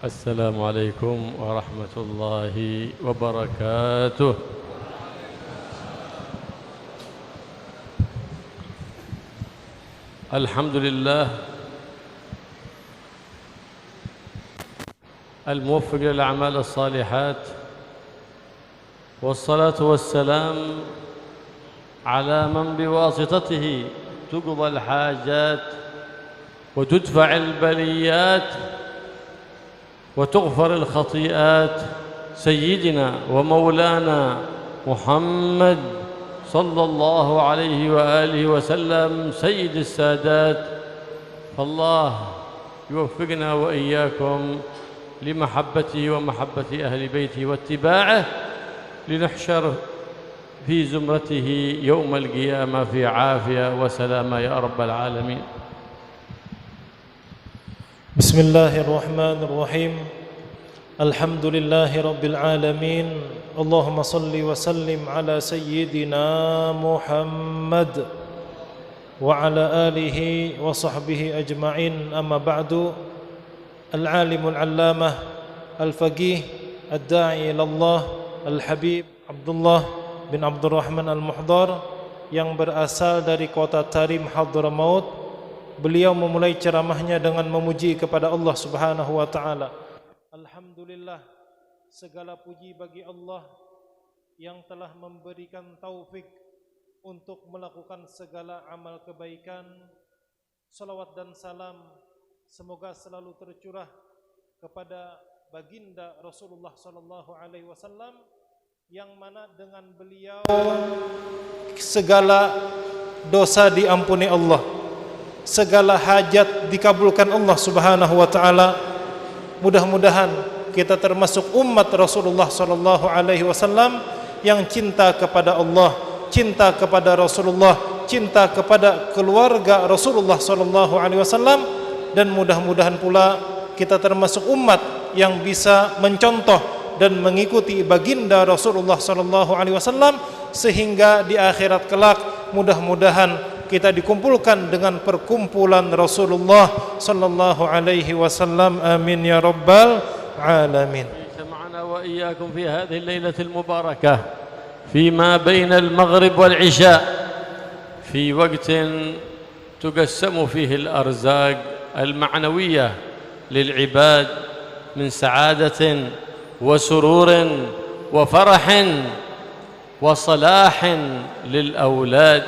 السلام عليكم ورحمة الله وبركاته. الحمد لله الموفق للأعمال الصالحات، والصلاة والسلام على من بواسطته تقضى الحاجات وتدفع البليات وتغفر الخطيئات، سيدنا ومولانا محمد صلى الله عليه وآله وسلم سيد السادات. فالله يوفقنا وإياكم لمحبته ومحبة أهل بيته واتباعه، لنحشر في زمرته يوم القيامة في عافية وسلامة يا رب العالمين. بسم الله الرحمن الرحيم. الحمد لله رب العالمين. اللهم صل وسلم على سيدنا محمد وعلى آله وصحبه أجمعين. أما بعد، العالم العلامة الفقيه الداعي إلى الله الحبيب Abdullah bin Abdurrahman Al-Muhdar yang berasal dari kota Tarim, Hadramaut, beliau memulai ceramahnya dengan memuji kepada Allah Subhanahu wa taala. Alhamdulillah, segala puji bagi Allah yang telah memberikan taufik untuk melakukan segala amal kebaikan. Salawat dan salam semoga selalu tercurah kepada baginda Rasulullah sallallahu alaihi wasallam, yang mana dengan beliau segala dosa diampuni Allah, segala hajat dikabulkan Allah Subhanahu wa taala. Mudah-mudahan kita termasuk umat Rasulullah sallallahu alaihi wasallam yang cinta kepada Allah, cinta kepada Rasulullah, cinta kepada keluarga Rasulullah sallallahu alaihi wasallam, dan mudah-mudahan pula kita termasuk umat yang bisa mencontoh dan mengikuti baginda Rasulullah sallallahu alaihi wasallam, sehingga di akhirat kelak mudah-mudahan kita dikumpulkan dengan perkumpulan Rasulullah sallallahu alaihi wasallam. Amin ya rabbal alamin. Jama'na wa iyyakum fi hadhihi al-lailatil mubarakah fima baina al-maghrib wal-isha fi waqtin tuqassamu fihi al-arzaq al-ma'nawiyyah lil-ibad min sa'adatin وسرور وفرح وصلاح للأولاد.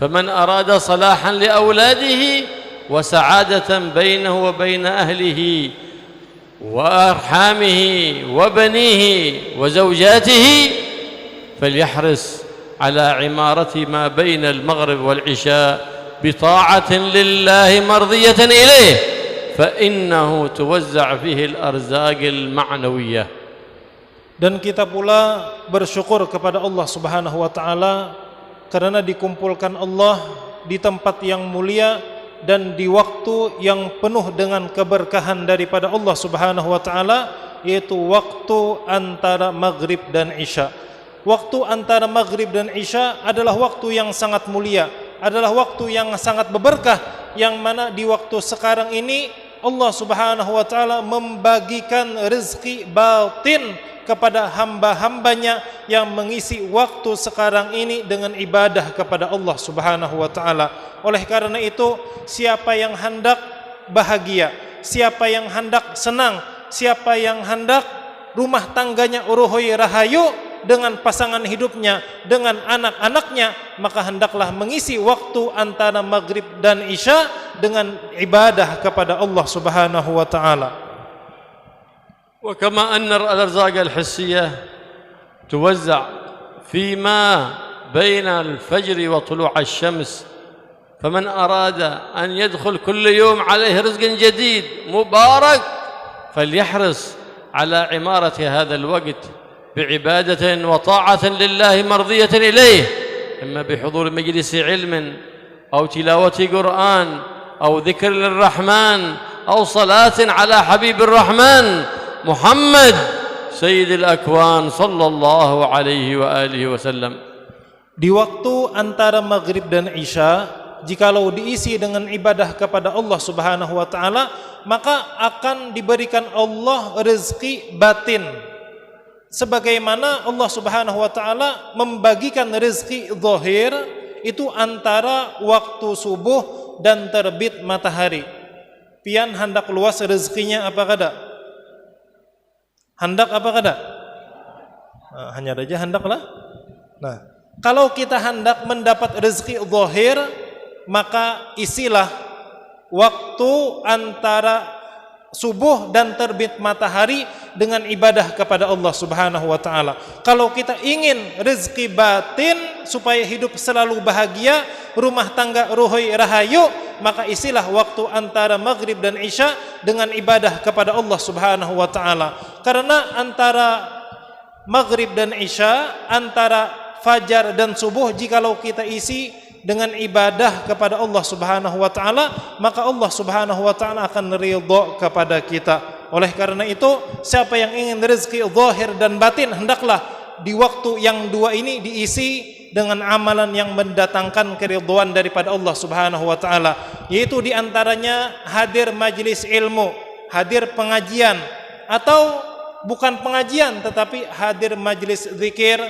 فمن أراد صلاحا لأولاده وسعادة بينه وبين أهله وأرحامه وبنيه وزوجاته فليحرص على عمارة ما بين المغرب والعشاء بطاعة لله مرضية إليه، فإنه توزع فيه الأرزاق المعنوية. Dan kita pula bersyukur kepada Allah Subhanahu wa taala karena dikumpulkan Allah di tempat yang mulia dan di waktu yang penuh dengan keberkahan daripada Allah Subhanahu wa taala, yaitu waktu antara maghrib dan isya. Waktu antara maghrib dan isya adalah waktu yang sangat mulia, adalah waktu yang sangat berberkah, yang mana di waktu sekarang ini Allah Subhanahu wa taala membagikan rezeki batin kepada hamba-hambanya yang mengisi waktu sekarang ini dengan ibadah kepada Allah Subhanahu wa taala. Oleh karena itu, siapa yang hendak bahagia, siapa yang hendak senang, siapa yang hendak rumah tangganya uruhoi rahayu dengan pasangan hidupnya, dengan anak-anaknya, maka hendaklah mengisi waktu antara maghrib dan isya dengan ibadah kepada Allah Subhanahu wa taala. وكما أن الأرزاق الحسية توزع فيما بين الفجر وطلوع الشمس، فمن أراد أن يدخل كل يوم عليه رزق جديد مبارك فليحرص على عمارة هذا الوقت بعبادة وطاعة لله مرضية إليه، إما بحضور مجلس علم أو تلاوة قرآن أو ذكر للرحمن أو صلاة على حبيب الرحمن محمد سيد الأكوان صلى الله عليه وآله وسلم. Di waktu antara maghrib dan isya, jikalau diisi dengan ibadah kepada Allah Subhanahu wa taala, maka akan diberikan Allah rezeki batin. Sebagaimana Allah Subhanahu wa taala membagikan rezeki zahir itu antara waktu subuh dan terbit matahari. Pian hendak luas rezekinya apa kada? Hendak apa kada? Nah, hanya saja hendaklah. Nah, kalau kita hendak mendapat rezeki zahir, maka isilah waktu antara subuh dan terbit matahari dengan ibadah kepada Allah Subhanahu wa taala. Kalau kita ingin rezeki batin supaya hidup selalu bahagia, rumah tangga ruhoi rahayu, maka isilah waktu antara maghrib dan isya dengan ibadah kepada Allah Subhanahu wa taala. Karena antara maghrib dan isya, antara fajar dan subuh, jikalau kita isi dengan ibadah kepada Allah Subhanahu wa taala, maka Allah Subhanahu wa taala akan ridha kepada kita. Oleh karena itu, siapa yang ingin rezeki zahir dan batin, hendaklah di waktu yang dua ini diisi dengan amalan yang mendatangkan keridhaan daripada Allah Subhanahu wa taala, yaitu di antaranya hadir majlis ilmu, hadir pengajian, atau bukan pengajian tetapi hadir majlis zikir,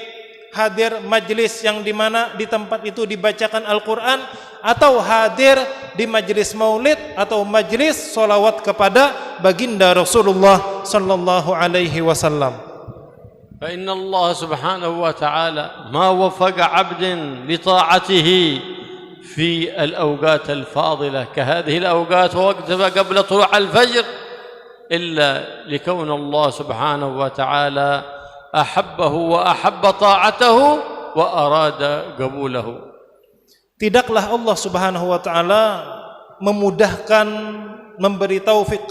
hadir majlis yang dimana di tempat itu dibacakan Al-Quran, atau hadir di majlis maulid atau majlis solawat kepada baginda Rasulullah sallallahu alaihi wasallam. فإن الله سبحانه وتعالى ما وفق عبد لطاعته في الأوقات الفاضلة كهذه الأوقات ووقتها قبل طلوع الفجر إلا لكون الله سبحانه وتعالى أحبه وأحب طاعته وأراد قبوله. Tidaklah Allah Subhanahu wa taala memudahkan, memberi taufik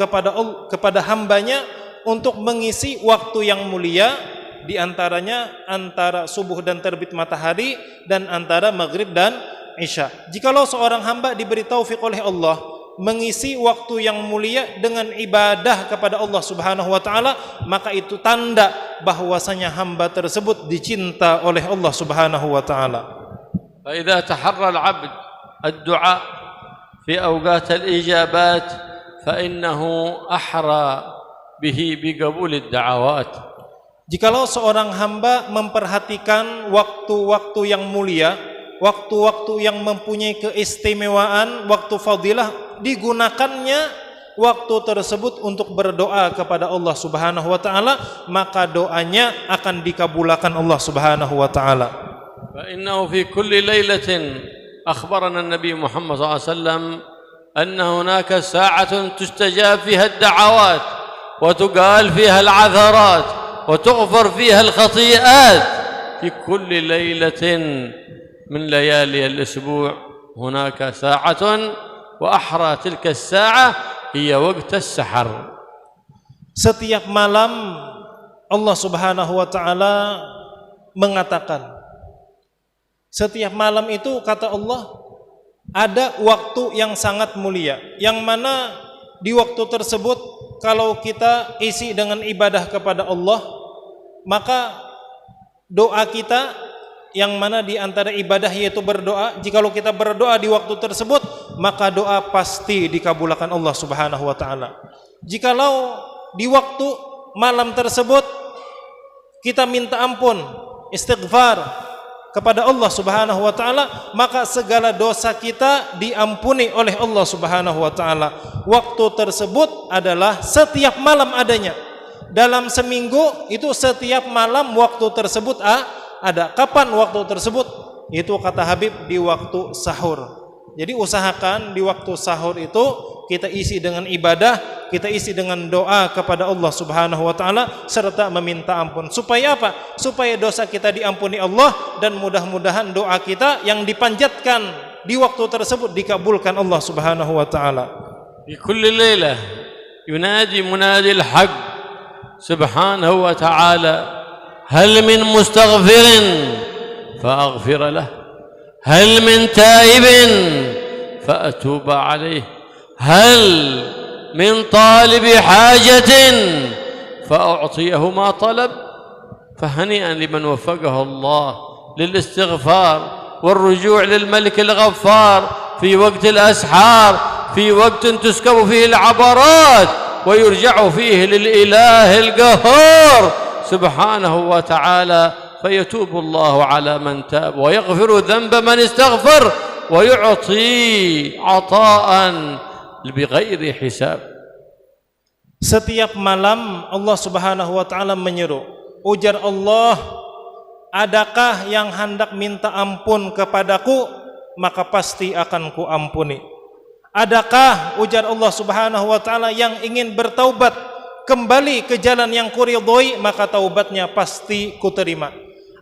kepada hambanya untuk mengisi waktu yang mulia, di antaranya antara subuh dan terbit matahari dan antara maghrib dan isya. Jikalau seorang hamba diberi taufik oleh Allah mengisi waktu yang mulia dengan ibadah kepada Allah Subhanahu wa taala, maka itu tanda bahwasanya hamba tersebut dicinta oleh Allah Subhanahu wa taala. Fa idza taharra al-'abd ad-du'a fi awqat al-ijabat fa innahu ahra bihi biqabul ad-da'awat. Jikalau seorang hamba memperhatikan waktu-waktu yang mulia, waktu-waktu yang mempunyai keistimewaan, waktu fadilah, digunakannya waktu tersebut untuk berdoa kepada Allah Subhanahu wa taala, maka doanya akan dikabulkan Allah Subhanahu wa taala. Fa innahu fi kulli lailatin akhbarana an-nabi Muhammad sallallahu alaihi wasallam anna hunaka sa'atun tustajab fiha ad-da'awat wa tuqal fiha al-'atharat wa tughfar fiha al-khati'at fi kulli lailatin من ليالي الأسبوع هناك ساعة وأحرى تلك الساعة هي وقت السحر. Setiap malam Allah Subhanahu wa taala mengatakan, setiap malam itu kata Allah ada waktu yang sangat mulia, yang mana di waktu tersebut kalau kita isi dengan ibadah kepada Allah, maka doa kita yang mana di antara ibadah yaitu berdoa, jikalau kita berdoa di waktu tersebut, maka doa pasti dikabulkan Allah Subhanahu wa taala. Jikalau di waktu malam tersebut kita minta ampun, istighfar kepada Allah Subhanahu wa taala, maka segala dosa kita diampuni oleh Allah Subhanahu wa taala. Waktu tersebut adalah setiap malam adanya. Dalam seminggu itu setiap malam waktu tersebut ada. Kapan waktu tersebut? Itu kata Habib di waktu sahur. Jadi usahakan di waktu sahur itu kita isi dengan ibadah, kita isi dengan doa kepada Allah Subhanahu wa taala serta meminta ampun. Supaya apa? Supaya dosa kita diampuni Allah dan mudah-mudahan doa kita yang dipanjatkan di waktu tersebut dikabulkan Allah Subhanahu wa taala. Di kulli lailah yunadi munadi al-haq subhanahu wa ta'ala هل من مستغفر فأغفر له هل من تائب فأتوب عليه هل من طالب حاجة فأعطيه ما طلب فهنيئا لمن وفقه الله للاستغفار والرجوع للملك الغفار في وقت الأسحار، في وقت تسكب فيه العبرات ويرجع فيه للإله القهار سبحانه وتعالى، فيتوب الله على من تاب ويغفر ذنب من استغفر ويعطي عطاء بغير حساب. Setiap malam Allah Subhanahu wa taala menyeru, ujar Allah, adakah yang hendak minta ampun kepadaku, maka pasti akan ku ampuni. Adakah, ujar Allah Subhanahu wa taala, yang ingin bertaubat kembali ke jalan yang kuridhoi, maka taubatnya pasti ku terima.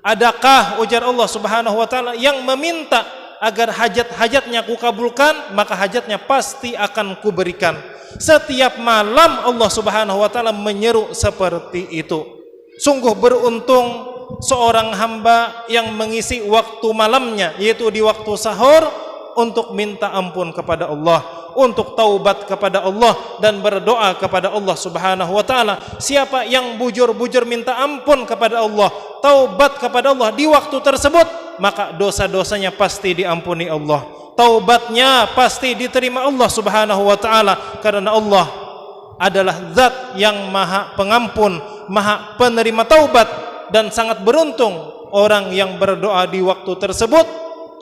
Adakah, ujar Allah Subhanahu wa taala, yang meminta agar hajat-hajatnya ku kabulkan, maka hajatnya pasti akan ku berikan. Setiap malam Allah Subhanahu wa taala menyeru seperti itu. Sungguh beruntung seorang hamba yang mengisi waktu malamnya, yaitu di waktu sahur, untuk minta ampun kepada Allah, untuk taubat kepada Allah dan berdoa kepada Allah Subhanahu wa taala. Siapa yang bujur-bujur minta ampun kepada Allah, taubat kepada Allah di waktu tersebut, maka dosa-dosanya pasti diampuni Allah, taubatnya pasti diterima Allah Subhanahu wa taala, karena Allah adalah zat yang maha pengampun, maha penerima taubat. Dan sangat beruntung orang yang berdoa di waktu tersebut,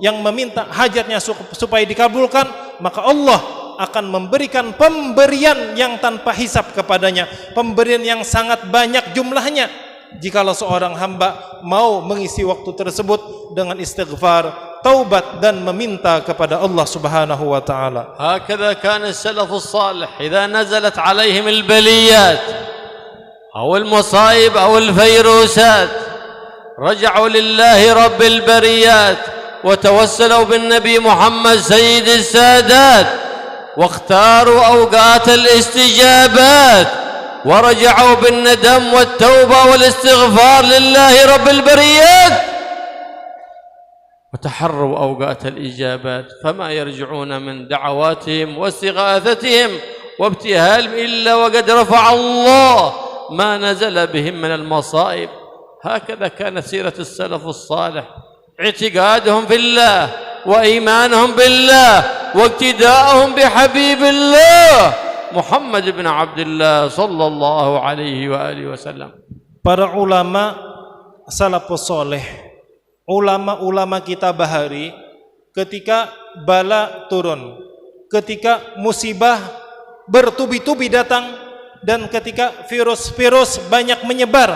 yang meminta hajatnya supaya dikabulkan, maka Allah akan memberikan pemberian yang tanpa hisab kepadanya, pemberian yang sangat banyak jumlahnya, jikalau seorang hamba mau mengisi waktu tersebut dengan istighfar, taubat dan meminta kepada Allah Subhanahu wa taala. هكذا كان السلف الصالح إذا نزلت عليهم البليات أو المصائب أو الفيروسات رجعوا لله رب البريات وتوسلوا بالنبي محمد سيد السادات واختاروا أوقات الاستجابات ورجعوا بالندم والتوبة والاستغفار لله رب البريات وتحروا أوقات الإجابات، فما يرجعون من دعواتهم واستغاثتهم وابتهالهم إلا وقد رفع الله ما نزل بهم من المصائب. هكذا كانت سيرة السلف الصالح، اعتقادهم في الله وإيمانهم بالله واقتداءهم بحبيب الله محمد بن عبد الله صلى الله عليه وآله وسلم. Para ulama salafus soleh, ulama-ulama kita bahari, ketika bala turun, ketika musibah bertubi-tubi datang, dan ketika virus-virus banyak menyebar,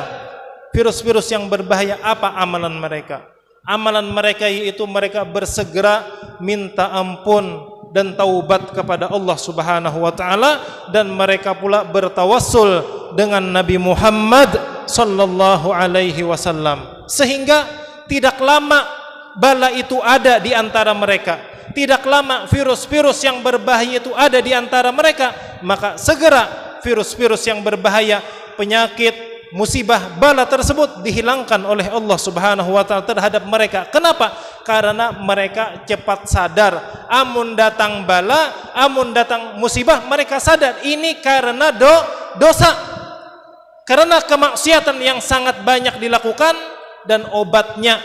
virus-virus yang berbahaya, apa amalan mereka? Amalan mereka yaitu mereka bersegera minta ampun dan taubat kepada Allah Subhanahu wa taala, dan mereka pula bertawassul dengan Nabi Muhammad sallallahu alaihi wasallam, sehingga tidak lama bala itu ada di antara mereka, tidak lama virus-virus yang berbahaya itu ada di antara mereka, maka segera virus-virus yang berbahaya, penyakit, musibah, bala tersebut dihilangkan oleh Allah Subhanahu wa taala terhadap mereka. Kenapa? Karena mereka cepat sadar, amun datang bala, amun datang musibah, mereka sadar ini karena dosa, karena kemaksiatan yang sangat banyak dilakukan, dan obatnya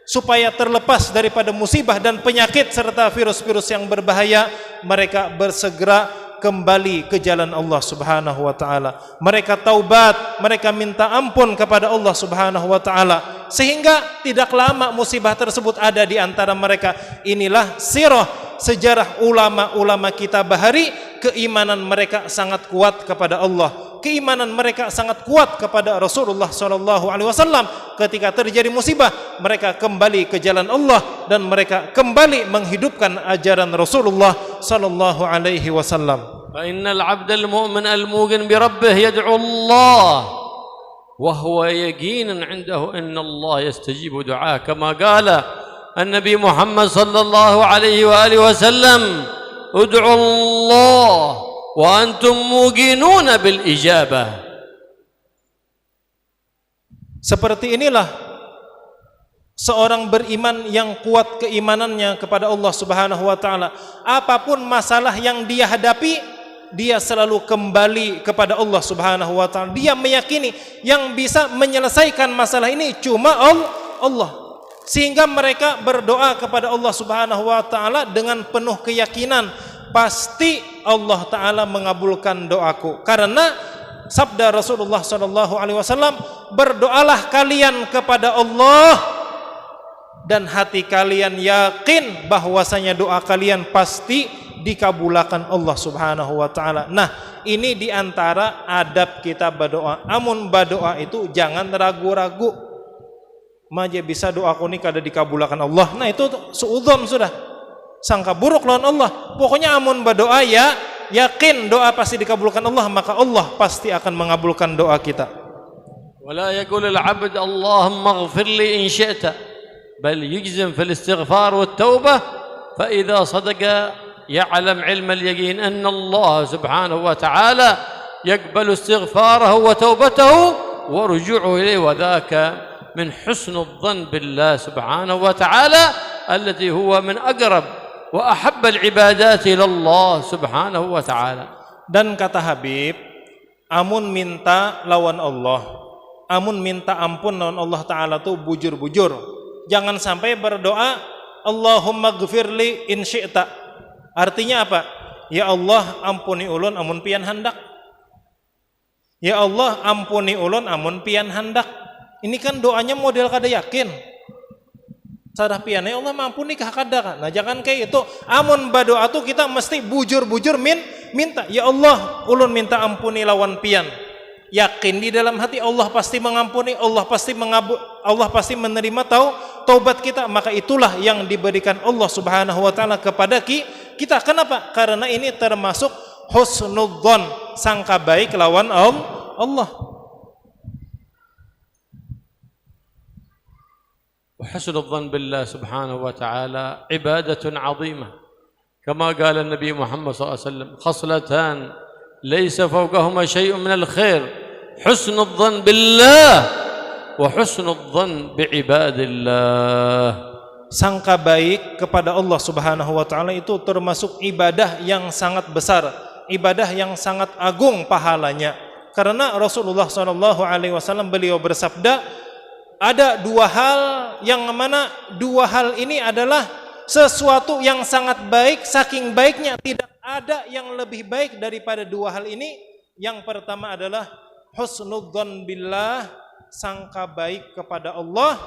supaya terlepas daripada musibah dan penyakit serta virus-virus yang berbahaya, mereka bersegera kembali ke jalan Allah Subhanahu wa taala. Mereka taubat, mereka minta ampun kepada Allah Subhanahu wa taala, sehingga tidak lama musibah tersebut ada di antara mereka. Inilah sirah, sejarah ulama-ulama kita bahari. Keimanan mereka sangat kuat kepada Allah, keimanan mereka sangat kuat kepada Rasulullah sallallahu alaihi wasallam. Ketika terjadi musibah, mereka kembali ke jalan Allah dan mereka kembali menghidupkan ajaran Rasulullah sallallahu alaihi wasallam. Fa innal 'abdal mu'min al-muqin bi rabbih yad'u Allah wa huwa yaqinan 'indahu anna Allah yastajibu du'aa, kama qala an-nabi Muhammad sallallahu alaihi wa alihi wasallam, ud'u Allah wa antum muqinuna bil ijabah. Seperti inilah seorang beriman yang kuat keimanannya kepada Allah Subhanahu wa taala. Apapun masalah yang dia hadapi, dia selalu kembali kepada Allah Subhanahu wa taala. Dia meyakini yang bisa menyelesaikan masalah ini cuma Allah. sehingga mereka berdoa kepada Allah Subhanahu wa taala dengan penuh keyakinan pasti Allah taala mengabulkan doaku. Karena sabda Rasulullah sallallahu alaihi wasallam, berdoalah kalian kepada Allah dan hati kalian yakin bahwasanya doa kalian pasti dikabulkan Allah Subhanahu wa taala. Nah, ini diantara adab kita berdoa. Amun berdoa itu jangan ragu-ragu. Maje bisa doaku ini kada dikabulkan Allah. Nah, itu suudzon sudah. Sangka buruk lawan Allah. Pokoknya amun berdoa ya yakin doa pasti dikabulkan Allah, maka Allah pasti akan mengabulkan doa kita. Wala yaqul al-'abd Allahumma ighfir li in syi'ta, bal yujzim fil istighfar wat taubah, fa idza sadaqa ya'lam 'ilm al-yaqin anna Allah subhanahu wa ta'ala yaqbalu istighfarahu wa taubatahu wa ruju'uhu ilayhi, wa dhaka min husn adh-dhann billah subhanahu wa ta'ala alladhi huwa min aqrab wa ahabba al-ibadat ila Allah subhanahu wa ta'ala. Dan kata Habib, amun minta lawan Allah, amun minta ampun lawan Allah taala tuh bujur-bujur. Jangan sampai berdoa Allahumma ghfirli in syi'ta. Artinya apa? Ya Allah ampuni ulun amun pian hendak. Ya Allah ampuni ulun amun pian hendak. Ini kan doanya model kada yakin. Sadah pian ya Allah mampuni kah kada kan. Nah, jangan kayak itu. Amun berdoa tuh kita mesti bujur-bujur minta. Ya Allah ulun minta ampuni lawan pian. Yakin di dalam hati Allah pasti mengampuni, Allah pasti menerima taubat kita. Maka itulah yang diberikan Allah Subhanahu wa taala kepada kita. Kenapa? Karena ini termasuk husnudzon, sangka baik lawan Allah. وحسن الظن بالله سبحانه وتعالى عبادة عظيمة كما قال النبي محمد صلى الله عليه وسلم خصلتان ليس فوقهما شيء من الخير حسن الظن بالله وحسن الظن بعباد الله. Sangka baik kepada Allah Subhanahu wa taala itu termasuk ibadah yang sangat besar, ibadah yang sangat agung pahalanya. Karena Rasulullah sallallahu alaihi wasallam beliau bersabda, ada dua hal yang mana dua hal ini adalah sesuatu yang sangat baik, saking baiknya tidak ada yang lebih baik daripada dua hal ini. Yang pertama adalah husnudzon billah, sangka baik kepada Allah,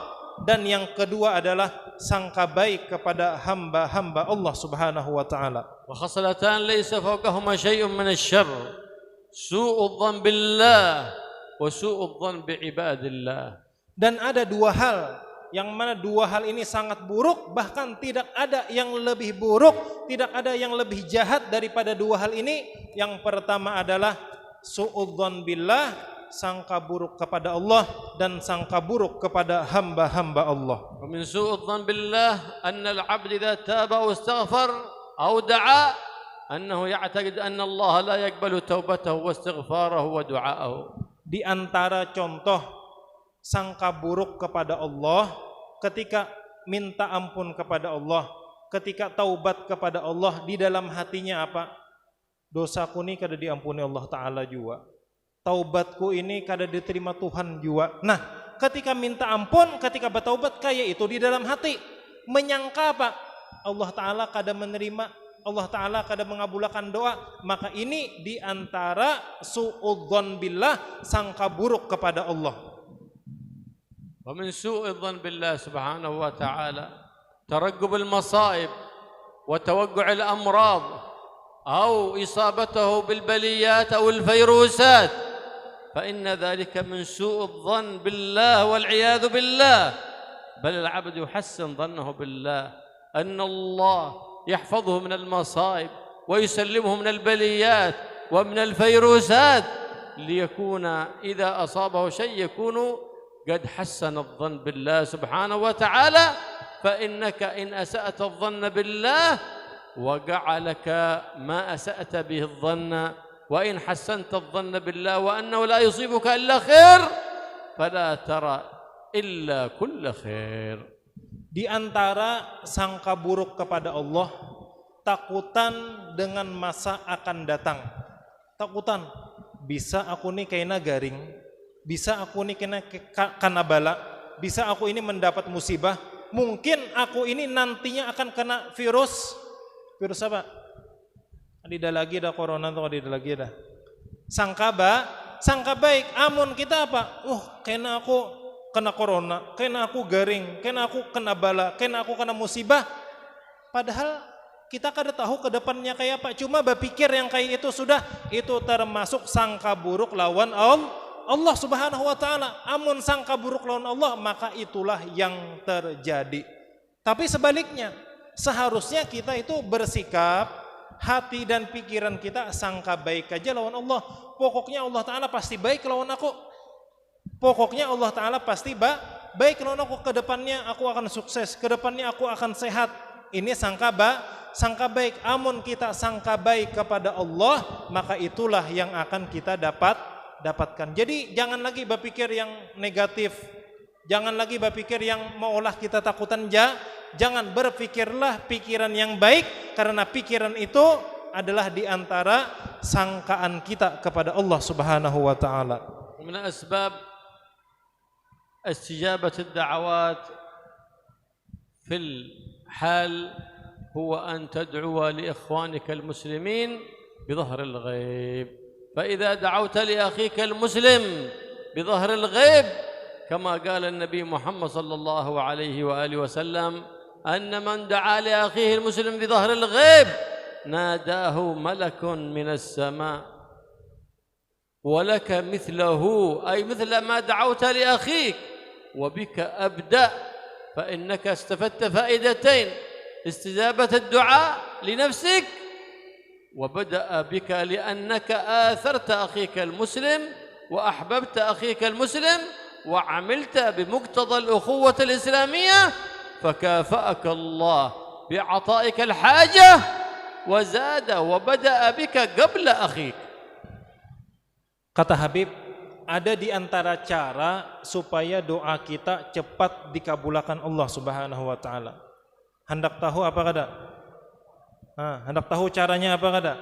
dan yang kedua adalah sangka baik kepada hamba-hamba Allah Subhanahu wa taala. Wa khaslatan laysa fawqahuma syai'un min asy-syarr, su'udzon billah wa su'udzon bi'ibadillah. Dan ada dua hal yang mana dua hal ini sangat buruk, bahkan tidak ada yang lebih buruk, tidak ada yang lebih jahat daripada dua hal ini. Yang pertama adalah su'udzon billah, sangka buruk kepada Allah, dan sangka buruk kepada hamba-hamba Allah. Wa min su'udzon billah anna al-'abd idza taba wa istaghfar aw da'a annahu ya'taqid anna Allah la yaqbalu taubatahu wa istighfarahu wa du'aahu. Di antara contoh sangka buruk kepada Allah ketika minta ampun kepada Allah, ketika taubat kepada Allah, di dalam hatinya apa? Dosaku ini kada diampuni Allah taala juga, taubatku ini kada diterima Tuhan juga. Nah, ketika minta ampun, ketika bertaubat, kayak itu di dalam hati menyangka apa? Allah taala kada menerima, Allah taala kada mengabulkan doa. Maka ini di antara su'udzon billah, sangka buruk kepada Allah. ومن سوء الظن بالله سبحانه وتعالى ترقب المصائب وتوقع الأمراض أو إصابته بالبليات أو الفيروسات، فإن ذلك من سوء الظن بالله والعياذ بالله. بل العبد يحسن ظنه بالله أن الله يحفظه من المصائب ويسلمه من البليات ومن الفيروسات، ليكون إذا أصابه شيء يكون قد حسن الظن بالله سبحانه وتعالى. فإنك إن أسأت الظن بالله وقع لك ما أسأت به الظن، وإن حسنت الظن بالله وأنه لا يصيبك إلا خير فلا ترى إلا كل خير. Di antara sangka buruk kepada Allah, takutan dengan masa akan datang. Takutan, bisa aku nih kena garing, bisa aku ini kena bala, bisa aku ini mendapat musibah. Mungkin aku ini nantinya akan kena virus apa? Tidak lagi dah corona atau tidak lagi dah. Sangka baik. Amun kita apa? Kena aku kena corona, kena aku garing, kena aku kena bala, kena aku kena musibah. Padahal kita kada tahu ke depannya kayak apa. Cuma berpikir yang kayak itu sudah, itu termasuk sangka buruk lawan Allah Subhanahu wa taala. Amun sangka buruk lawan Allah, maka itulah yang terjadi. Tapi sebaliknya, seharusnya kita itu bersikap hati dan pikiran kita sangka baik aja lawan Allah. Pokoknya Allah taala pasti baik lawan aku. Pokoknya Allah taala pasti baik lawan aku. Ke depannya aku akan sukses, ke depannya aku akan sehat. Ini sangka baik. Amun kita sangka baik kepada Allah, maka itulah yang akan kita dapatkan. Jadi jangan lagi berpikir yang negatif. Jangan lagi berpikir yang maolah kita takutan. Jangan, berpikirlah pikiran yang baik, karena pikiran itu adalah di antara sangkaan kita kepada Allah Subhanahu wa taala. Min asbab istijabat ad-da'awat fil حال هو أن تدعو لإخوانك المسلمين بظهر الغيب. فإذا دعوت لأخيك المسلم بظهر الغيب كما قال النبي محمد صلى الله عليه وآله وسلم أن من دعا لأخيه المسلم بظهر الغيب ناداه ملك من السماء ولك مثله، أي مثل ما دعوت لأخيك وبك أبدأ، فإنك استفدت فائدتين: استجابة الدعاء لنفسك، وبدأ بك لأنك آثرت أخيك المسلم وأحببت أخيك المسلم وعملت بمقتضى الأخوة الإسلامية، فكافأك الله بعطائك الحاجة وزاد وبدأ بك قبل أخيك. Kata Habib, ada di antara cara supaya doa kita cepat dikabulkan Allah Subhanahu wa taala. Hendak tahu apa kada? Hendak tahu caranya apa kada?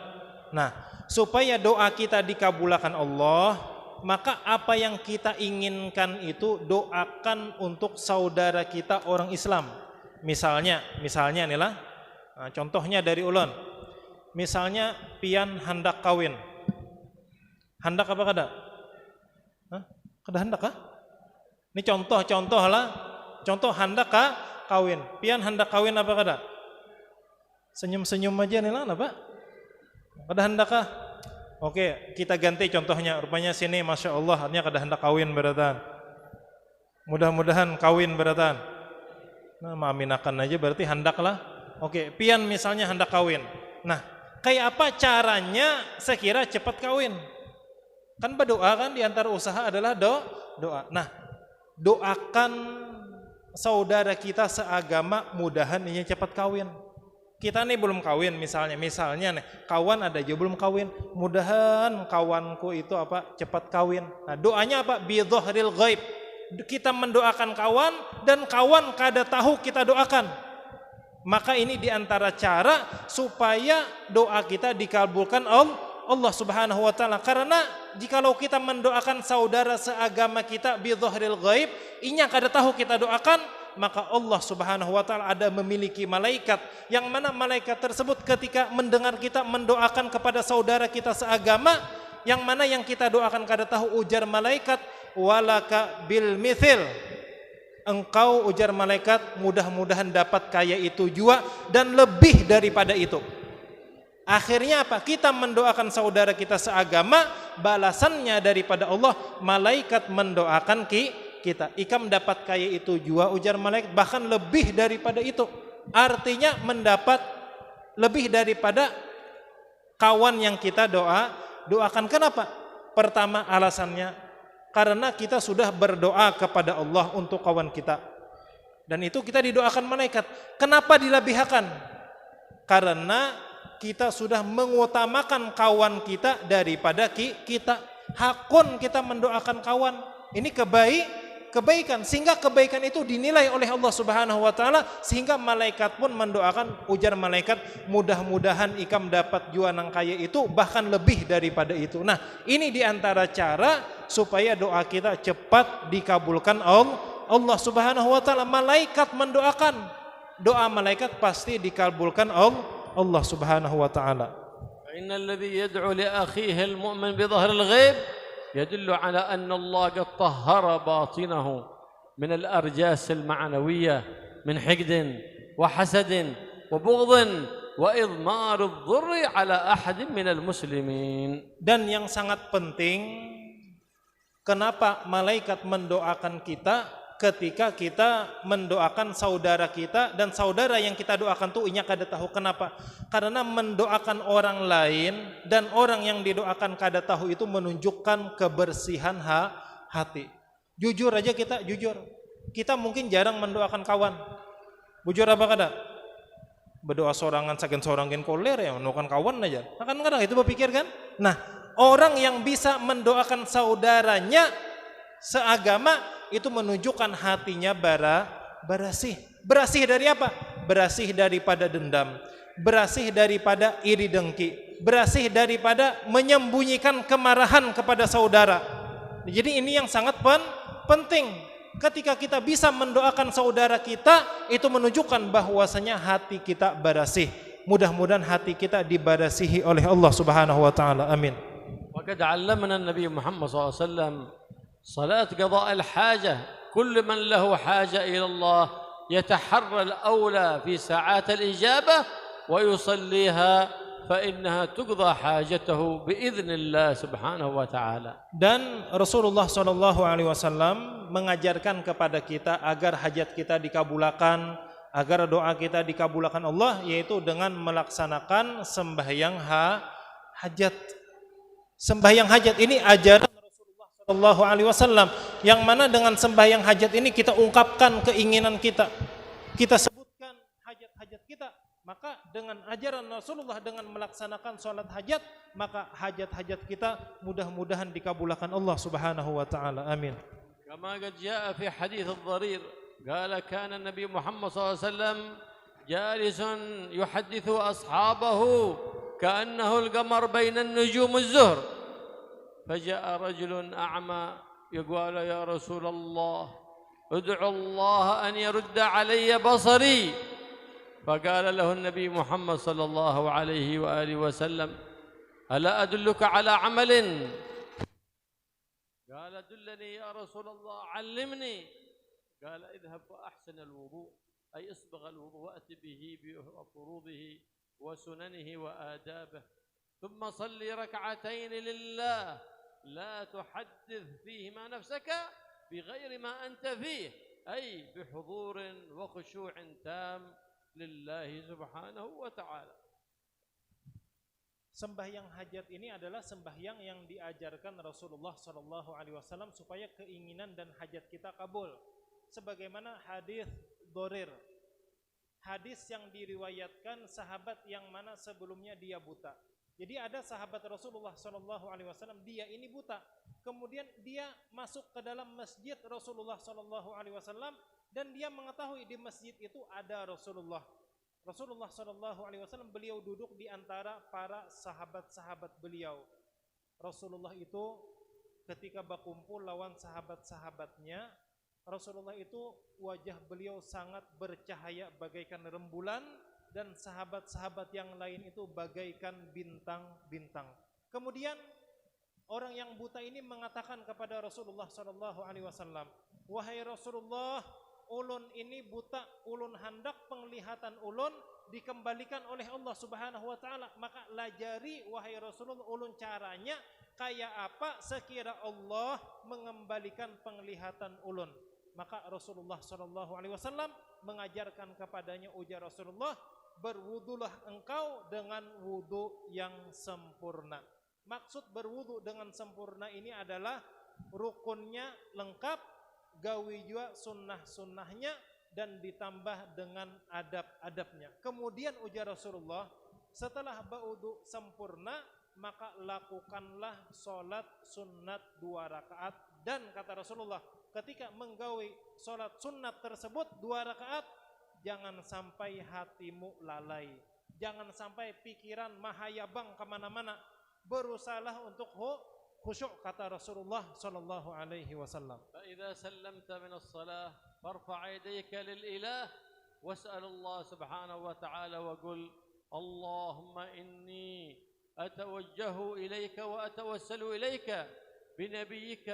Nah, supaya doa kita dikabulkan Allah, maka apa yang kita inginkan itu doakan untuk saudara kita orang Islam. Misalnya nih lah. Contohnya dari ulun. Misalnya pian hendak kawin. Hendak apa kada? Kada hendak kah? Ini contoh lah. Contoh hendak kah kawin. Pian hendak kawin apa kada? Senyum-senyum aja nih lah, apa? Kada hendak kah? Oke, kita ganti contohnya. Rupanya sini Masya Allah, artinya kada hendak kawin beratan. Mudah-mudahan kawin beratan. Nah, maaminakan aja berarti hendak lah. Oke, pian misalnya hendak kawin. Nah, kayak apa caranya sekira cepat kawin? Kan berdoa kan, di antara usaha adalah doa. Nah, doakan saudara kita seagama, mudahan ini cepat kawin. Kita nih belum kawin misalnya nih, kawan ada aja belum kawin, mudahan kawanku itu apa cepat kawin. Nah, doanya apa? Bi dhahril ghaib. Kita mendoakan kawan dan kawan kada tahu kita doakan. Maka ini di antara cara supaya doa kita dikabulkan Allah Subhanahu wa taala. Karena jikalau kita mendoakan saudara seagama kita bi dhahril ghaib, inya kada tahu kita doakan, maka Allah Subhanahu wa taala ada memiliki malaikat, yang mana malaikat tersebut ketika mendengar kita mendoakan kepada saudara kita seagama, yang mana yang kita doakan kada tahu, ujar malaikat walaka bil mithil. Engkau, ujar malaikat, mudah-mudahan dapat kaya itu jua dan lebih daripada itu. Akhirnya apa? Kita mendoakan saudara kita seagama, balasannya daripada Allah, malaikat mendoakan kita. Ikam dapat kaya itu jua, ujar malaikat, bahkan lebih daripada itu. Artinya mendapat lebih daripada kawan yang kita doakan. Kenapa? Pertama alasannya, karena kita sudah berdoa kepada Allah untuk kawan kita. Dan itu kita didoakan malaikat. Kenapa dilebihkan? Karena kita sudah mengutamakan kawan kita daripada kita. Hakun kita mendoakan kawan. Ini kebaikan, sehingga kebaikan itu dinilai oleh Allah Subhanahu wa taala, sehingga malaikat pun mendoakan, ujar malaikat, mudah-mudahan ikam dapat jua nang kaya itu, bahkan lebih daripada itu. Nah, ini diantara cara supaya doa kita cepat dikabulkan Allah Subhanahu wa taala, malaikat mendoakan. Doa malaikat pasti dikabulkan Allah Subhanahu wa taala. فإن الذي يدعو لأخيه المؤمن بظهر الغيب يدل على أن الله قد طهر باطنه من الأرجاس المعنوية من حقد وحسد وبغض وإضمار الضر على أحد من المسلمين. Dan yang sangat penting, kenapa malaikat mendoakan kita ketika kita mendoakan saudara kita, dan saudara yang kita doakan tuh inya kada tahu. Kenapa? Karena mendoakan orang lain dan orang yang didoakan kada tahu itu menunjukkan kebersihan hati. Jujur aja kita, jujur. Kita mungkin jarang mendoakan kawan. Bujur apa kada? Berdoa sorangan saking sorangin koler ya, mendoakan kawan aja. Kan kadang itu berpikir kan? Nah, orang yang bisa mendoakan saudaranya seagama itu menunjukkan hatinya bersih. Bersih dari apa? Bersih daripada dendam, bersih daripada iri dengki, bersih daripada menyembunyikan kemarahan kepada saudara. Jadi ini yang sangat penting. Ketika kita bisa mendoakan saudara kita, itu menunjukkan bahwasanya hati kita bersih. Mudah-mudahan hati kita dibersihi oleh Allah Subhanahu wa taala. Amin. وقد علمنا النبي محمد صلى الله عليه وسلم صلاة قضاء الحاجة. كل من له حاجة إلى الله يتحرى الأولى في ساعات الإجابة ويصليها فإنها تقضى حاجته بإذن الله سبحانه وتعالى. Dan Rasulullah sallallahu alaihi wasallam mengajarkan kepada kita agar hajat kita dikabulkan, agar doa kita dikabulkan Allah, yaitu dengan melaksanakan sembahyang hajat. Sembahyang hajat ini ajaran Rasulullah sallallahu alaihi wasallam, yang mana dengan sembahyang hajat ini kita ungkapkan keinginan kita, kita sebutkan hajat-hajat kita. Maka dengan ajaran Rasulullah, dengan melaksanakan sholat hajat, maka hajat-hajat kita mudah-mudahan dikabulkan Allah Subhanahu wa taala. Amin. Kama qad jaa fi hadits ad-dharir, qala kana Nabi Muhammad sallallahu alaihi wasallam jalisun yuhaddithu ashabahu ka'annahu al-qamar baina an-nujum az-zuhr. Faja'a rajulun a'ma yaqulu ya Rasulullah ud'u Allah an yurda alayya basari. فقال له النبي محمد صلى الله عليه وآله وسلم ألا أدلك على عمل؟ قال دلني يا رسول الله علمني. قال اذهب فأحسن الوضوء، أي اصبغ الوضوء وأت به بفروضه وسننه وآدابه، ثم صلي ركعتين لله لا تحدث فيهما نفسك بغير ما أنت فيه، أي بحضور وخشوع تام lillahi subhanahu wa ta'ala. Sembahyang hajat ini adalah sembahyang yang diajarkan Rasulullah sallallahu alaihi wasallam supaya keinginan dan hajat kita kabul. Sebagaimana hadis Dharir, hadis yang diriwayatkan sahabat yang mana sebelumnya dia buta. Jadi ada sahabat Rasulullah sallallahu alaihi wasallam, dia ini buta. Kemudian dia masuk ke dalam masjid Rasulullah sallallahu alaihi wasallam, dan dia mengetahui di masjid itu ada Rasulullah. Rasulullah sallallahu alaihi wasallam, beliau duduk di antara para sahabat-sahabat beliau. Rasulullah itu ketika berkumpul lawan sahabat-sahabatnya, Rasulullah itu wajah beliau sangat bercahaya bagaikan rembulan, dan sahabat-sahabat yang lain itu bagaikan bintang-bintang. Kemudian orang yang buta ini mengatakan kepada Rasulullah sallallahu alaihi wasallam, "Wahai Rasulullah, ulun ini buta, ulun hendak penglihatan ulun dikembalikan oleh Allah Subhanahu wa taala, maka lajari wahai Rasulullah ulun caranya kayak apa sekira Allah mengembalikan penglihatan ulun." Maka Rasulullah sallallahu alaihi wasallam mengajarkan kepadanya, ujar Rasulullah, "Berwudulah engkau dengan wudu yang sempurna." Maksud berwudu dengan sempurna ini adalah rukunnya lengkap, gawi juga sunnah-sunnahnya, dan ditambah dengan adab-adabnya. Kemudian ujar Rasulullah, setelah berwudu sempurna, maka lakukanlah sholat sunat 2 rakaat. Dan kata Rasulullah, ketika menggawi sholat sunat tersebut 2 rakaat, jangan sampai hatimu lalai, jangan sampai pikiran mahayabang kemana-mana. Berusahalah untuk khusyuk kata Rasulullah sallallahu alaihi wasallam. فإذا سلمت من الصلاة فارفع يديك للإله واسأل الله سبحانه وتعالى وقل اللهم إني أتوجه إليك وأتوسل إليك بنبيك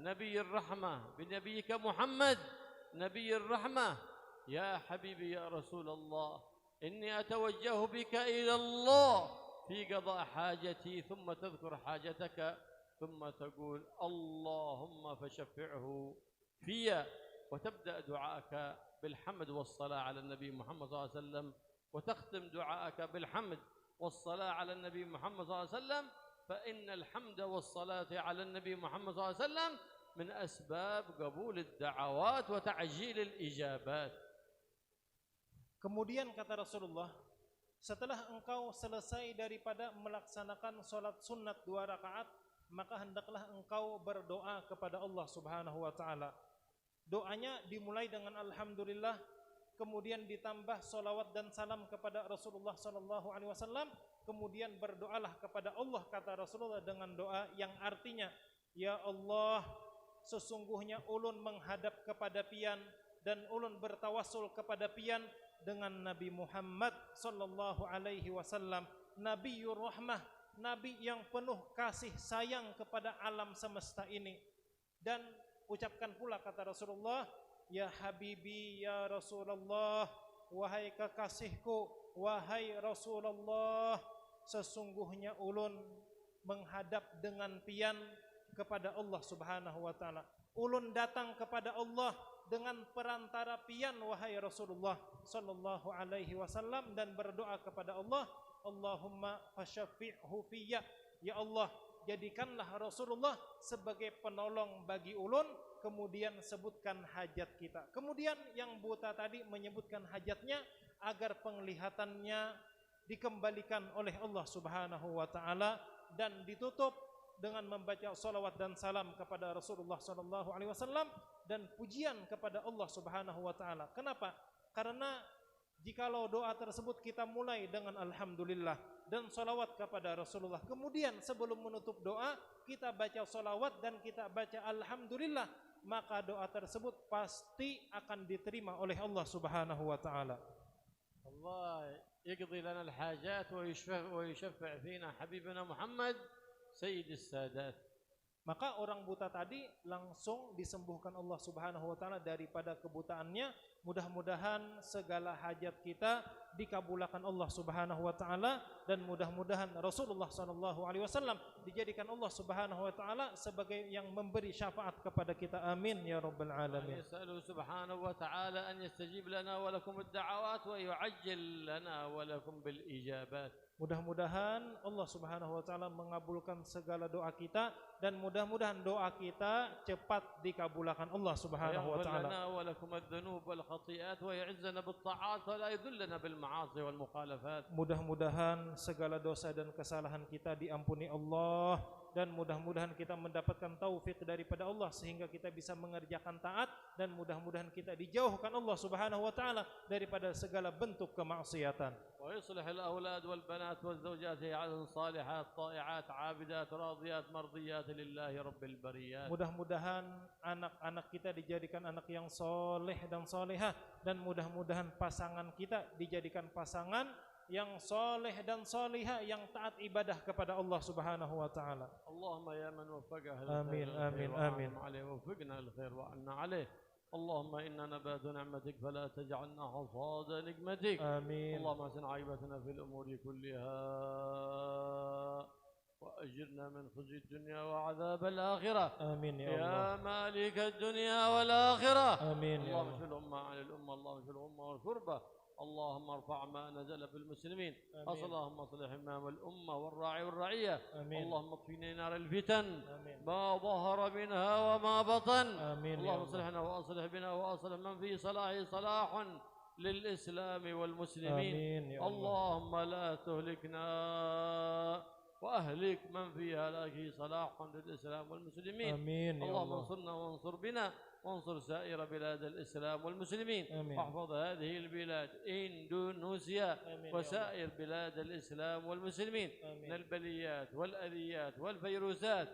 نبي الرحمة بنبيك محمد نبي الرحمة يا حبيبي يا رسول الله إني أتوجه بك إلى الله في قضاء حاجتي ثم تذكر حاجتك ثم تقول اللهم فشفعه في وتبدأ دعاءك بالحمد والصلاة على النبي محمد صلى الله عليه وسلم وتختم دعاءك بالحمد والصلاة على النبي محمد صلى الله عليه وسلم فإن الحمد والصلاة على النبي محمد صلى الله عليه وسلم من أسباب قبول الدعوات وتعجيل الإجابات. Kemudian kata Rasulullah, setelah engkau selesai daripada melaksanakan sholat sunnat 2 rakaat, maka hendaklah engkau berdoa kepada Allah Subhanahu wa taala. Doanya dimulai dengan alhamdulillah, kemudian ditambah salawat dan salam kepada Rasulullah sallallahu alaihi wasallam, kemudian berdoalah kepada Allah kata Rasulullah dengan doa yang artinya, ya Allah, sesungguhnya ulun menghadap kepada pian dan ulun bertawassul kepada pian dengan Nabi Muhammad sallallahu alaihi wasallam, Nabiyur Rahmah, nabi yang penuh kasih sayang kepada alam semesta ini. Dan ucapkan pula kata Rasulullah, ya Habibi ya Rasulullah, wahai kekasihku, wahai Rasulullah, sesungguhnya ulun menghadap dengan pian kepada Allah Subhanahu wa taala. Ulun datang kepada Allah dengan perantara pian wahai Rasulullah sallallahu alaihi wasallam dan berdoa kepada Allah, Allahumma fasyafi'hu fiyya, ya Allah, jadikanlah Rasulullah sebagai penolong bagi ulun, kemudian sebutkan hajat kita. Kemudian yang buta tadi menyebutkan hajatnya agar penglihatannya dikembalikan oleh Allah Subhanahu wa taala dan ditutup dengan membaca salawat dan salam kepada Rasulullah sallallahu alaihi wasallam dan pujian kepada Allah Subhanahu wa taala. Kenapa? Karena jikalau doa tersebut kita mulai dengan alhamdulillah dan salawat kepada Rasulullah, kemudian sebelum menutup doa kita baca salawat dan kita baca alhamdulillah, maka doa tersebut pasti akan diterima oleh Allah Subhanahu wa taala. Allah يقضي لنا الحاجات ويشفع فينا حبيبنا محمد سيد السادات. Maka orang buta tadi langsung disembuhkan Allah Subhanahu wa taala daripada kebutaannya. Mudah-mudahan segala hajat kita dikabulkan Allah Subhanahu wa taala dan mudah-mudahan Rasulullah sallallahu alaihi wasallam dijadikan Allah Subhanahu wa taala sebagai yang memberi syafaat kepada kita. Amin ya rabbal alamin. Nasalu subhanahu wa taala an yastajib lana wa lakum ad-da'awat wa yu'ajjil lana wa lakum bil ijabat. Mudah-mudahan Allah Subhanahu wa taala mengabulkan segala doa kita dan mudah-mudahan doa kita cepat dikabulkan Allah Subhanahu wa taala. Wa lakum adz-dzunub wal khati'at wa ya'izna bit ta'at wa la yudhillana bil ma'asi wal mukhalafat. Mudah-mudahan segala dosa dan kesalahan kita diampuni Allah dan mudah-mudahan kita mendapatkan taufik daripada Allah sehingga kita bisa mengerjakan taat dan mudah-mudahan kita dijauhkan Allah Subhanahu wa taala daripada segala bentuk kemaksiatan. Wa yuslih al-aulad wal banat wal zawjat ya'alun salihat ta'i'at 'abidat radiyat mardiyat lillahi rabbil bariyat. Mudah-mudahan anak-anak kita dijadikan anak yang soleh dan solehah dan mudah-mudahan pasangan kita dijadikan pasangan yang soleh dan solihah yang taat ibadah kepada Allah Subhanahu wa taala. Allahumma ya man waffaqaha amin amin amin alaihi waffaqna al khair wa anna alaihi. Allahumma inna nabatu ni'matik fala taj'alna hasada nikmatik. Amin. Allahumma sin 'aibatana fil umuri kulliha wa ajirna min khizyi ad-dunya wa 'adzab al-akhirah. Amin ya Allah. Ya malik ad-dunya wal akhirah. Amin ya Allah. Allahumma fil umma 'ala al-umma, Allahumma fil umma wal kurba. اللهم ارفع ما نزل بالمسلمين. اللهم اصلح امام الامه والراعي والرعيه. آمين. اللهم اكفنا نار الفتن. آمين. ما ظهر منها وما بطن. آمين. اللهم اصلحنا واصلح بنا واصلح من في صلاحه صلاح للاسلام والمسلمين. آمين. اللهم لا تهلكنا واهلك من في هلاكه صلاح للاسلام والمسلمين. آمين. اللهم انصرنا وانصر بنا وانصر سائر بلاد الإسلام والمسلمين. آمين. واحفظ هذه البلاد إندونيسيا وسائر بلاد الإسلام والمسلمين. آمين. من البليات والأذيات والفيروسات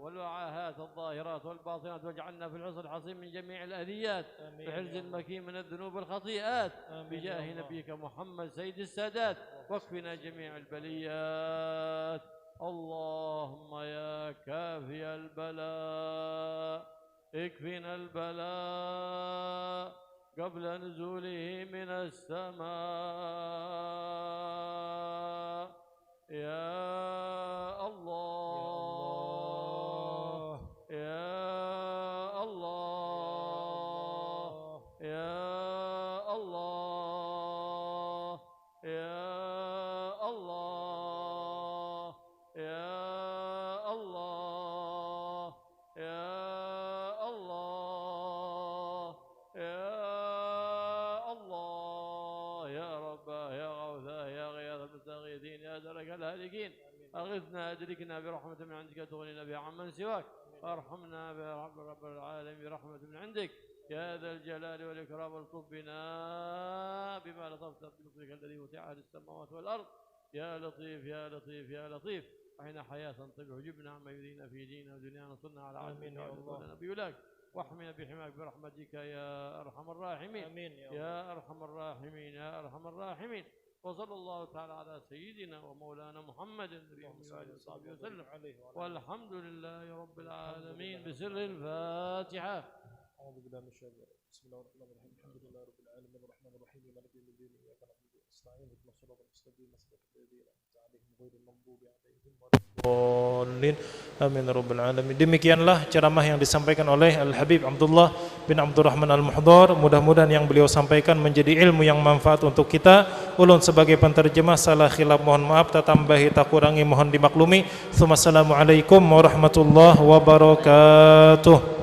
والعاهات الظاهرات والباطنات، واجعلنا في الحصن الحصين من جميع الأذيات، بحرز المكين من الذنوب والخطيئات، بجاه نبيك محمد سيد السادات، واكفنا جميع البليات. اللهم يا كافي البلاء اكفنا البلاء قبل نزوله من السماء يا الله يا الله يا الله يا الله يا الله يا الله يا الله يا رباه يا غوثاه يا غياث المستغيثين يا درك الهالكين، أغثنا أدركنا برحمة من عندك تغنينا بها عمن سواك، وارحمنا بها رب العالمين برحمة من عندك يا ذا الجلال والإكرام، والطف بنا بما لطفت بلطفك الذي وسع السماوات والأرض يا لطيف يا لطيف يا لطيف. وحين حياة طيبة وجبنا عما يؤذينا في ديننا ودنيانا، صلنا على عبدك وعلى نبيك، واحمنا بحماك برحمتك يا أرحم الراحمين. آمين يا أرحم الراحمين يا أرحم الراحمين. وصلى الله تعالى على سيدنا ومولانا محمد النبي وعلى وصحبه وسلم، والحمد لله رب العالمين بسر الفاتحة. أعوذ بالله من الشيطان الرجيم. بسم الله الرحمن الرحيم. الحمد لله رب العالمين الرحمن الرحيم مالك يوم الدين إياك نعبد ونستعين اهدنا الصراط المستقيم صراط الذين أنعمت عليهم غير المغضوب عليهم ولا الضالين آمين يا rabbal alamin. Demikianlah ceramah yang disampaikan oleh Al-Habib Abdullah bin Abdurrahman Al-Muhdhar. Mudah-mudahan yang beliau sampaikan menjadi ilmu yang manfaat untuk kita. Ulun sebagai penterjemah salah khilaf mohon maaf, tak tambahi tak kurangi mohon dimaklumi. Assalamualaikum warahmatullahi wabarakatuh.